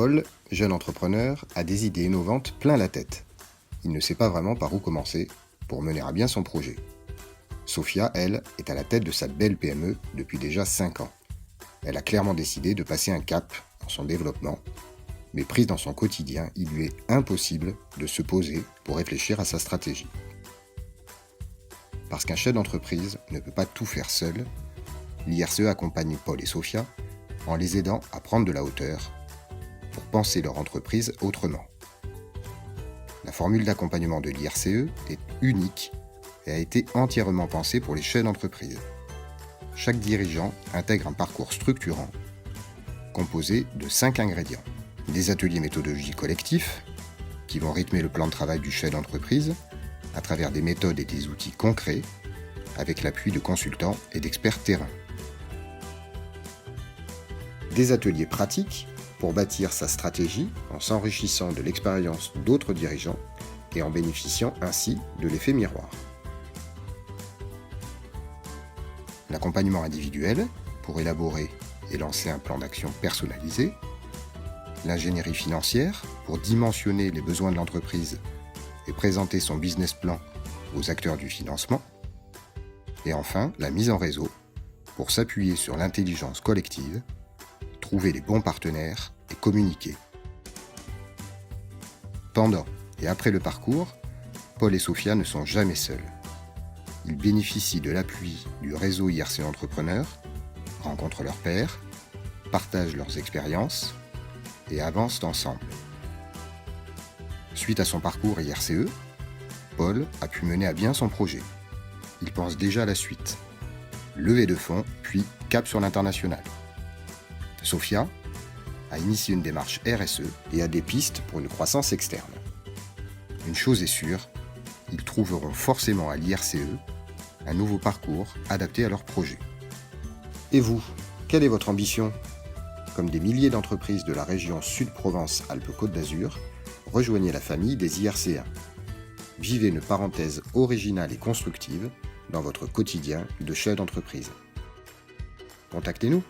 Paul, jeune entrepreneur, a des idées innovantes plein la tête. Il ne sait pas vraiment par où commencer pour mener à bien son projet. Sophia, elle, est à la tête de sa belle PME depuis déjà 5 ans. Elle a clairement décidé de passer un cap dans son développement, mais prise dans son quotidien, il lui est impossible de se poser pour réfléchir à sa stratégie. Parce qu'un chef d'entreprise ne peut pas tout faire seul, l'IRCE accompagne Paul et Sophia en les aidant à prendre de la hauteur pour penser leur entreprise autrement. La formule d'accompagnement de l'IRCE est unique et a été entièrement pensée pour les chefs d'entreprise. Chaque dirigeant intègre un parcours structurant composé de 5 ingrédients. Des ateliers méthodologie collectifs qui vont rythmer le plan de travail du chef d'entreprise à travers des méthodes et des outils concrets avec l'appui de consultants et d'experts terrain. Des ateliers pratiques pour bâtir sa stratégie en s'enrichissant de l'expérience d'autres dirigeants et en bénéficiant ainsi de l'effet miroir. L'accompagnement individuel pour élaborer et lancer un plan d'action personnalisé. L'ingénierie financière pour dimensionner les besoins de l'entreprise et présenter son business plan aux acteurs du financement. Et enfin, la mise en réseau pour s'appuyer sur l'intelligence collective, trouver les bons partenaires et communiquer. Pendant et après le parcours, Paul et Sophia ne sont jamais seuls. Ils bénéficient de l'appui du réseau IRCE Entrepreneurs, rencontrent leurs pairs, partagent leurs expériences et avancent ensemble. Suite à son parcours IRCE, Paul a pu mener à bien son projet. Il pense déjà à la suite. Levée de fonds, puis cap sur l'international. Sophia a initié une démarche RSE et a des pistes pour une croissance externe. Une chose est sûre, ils trouveront forcément à l'IRCE un nouveau parcours adapté à leur projet. Et vous, quelle est votre ambition ? Comme des milliers d'entreprises de la région Sud-Provence-Alpes-Côte d'Azur, rejoignez la famille des IRCA. Vivez une parenthèse originale et constructive dans votre quotidien de chef d'entreprise. Contactez-nous.